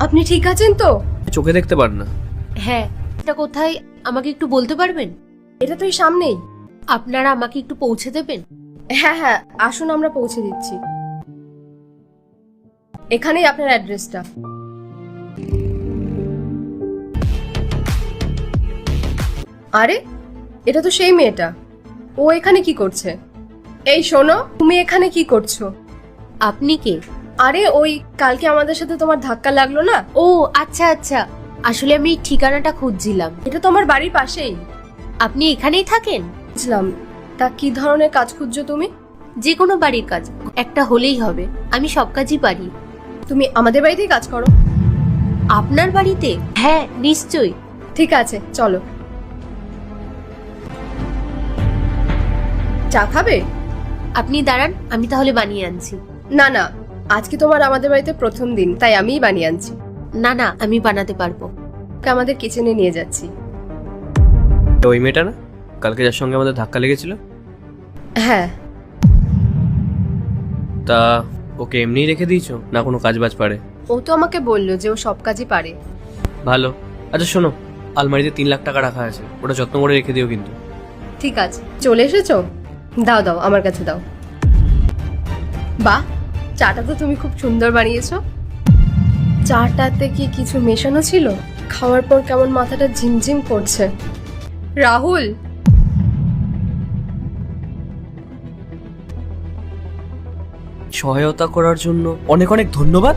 আপনি ঠিক আছেন তো? চোখে দেখতে পার না? হ্যাঁ, এটা কোথায় আমাকে একটু বলতে পারবেন? এটা তো এই সামনেই। আপনারা আমাকে একটু পৌঁছে দেবেন? হ্যাঁ হ্যাঁ, আসুন আমরা পৌঁছে দিচ্ছি। এখানেই আপনার অ্যাড্রেসটা। আরে, এটা তো সেই মেয়েটা। ও এখানে কি করছে? এই শোনো, তুমি এখানে কি করছো? আপনি কে? আরে ওই কালকে আমাদের সাথে তোমার ধাক্কা লাগলো না? ও আচ্ছা আচ্ছা, আসলে আমি এই ঠিকানাটা খুঁজছিলাম। এটা তো আমার বাড়ির পাশেই। আপনি এখানেই থাকেন? বুঝলাম। তা কি ধরনের কাজ খুঁজছো তুমি? যে কোনো বাড়ির কাজ একটা হলেই হবে, আমি সব কাজই পারি। তুমি আমাদের বাড়িতেই কাজ করো? আপনার বাড়িতে? হ্যাঁ নিশ্চয়ই। ঠিক আছে, চলো। চা খাবে? আপনি দাঁড়ান, আমি তাহলে বানিয়ে আনছি। না না, আজকে তোমার আমাদের বাড়িতে প্রথম দিন, তাই আমিই বানিয়ে আনছি। না না, আমি বানাতে পারবো। ওকে আমাদের কিচেনে নিয়ে যাচ্ছি। ওই মেয়েটা না কালকে যার সঙ্গে আমাদের ধাক্কা লেগেছিল? হ্যাঁ। তা ওকে এমনিই রেখে দিয়েছো না কোনো কাজ বাজ পারে? ও তো আমাকে বললো যে ও সব কাজই পারে। ভালো। আচ্ছা শোনো, আলমারিতে 3 লাখ টাকা রাখা আছে, ওটা যত্ন করে রেখে দিও কিন্তু। ঠিক আছে, চলে এসেছো? দাও দাও, আমার কাছে দাও। বাহ, চাটা তো তুমি খুব সুন্দর বানিয়েছো। চাটাতে কি কিছু মেশানো ছিল? খাওয়ার পর কেমন মাথাটা ঝিমঝিম করছে। রাহুল, সহায়তা করার জন্য অনেক অনেক ধন্যবাদ।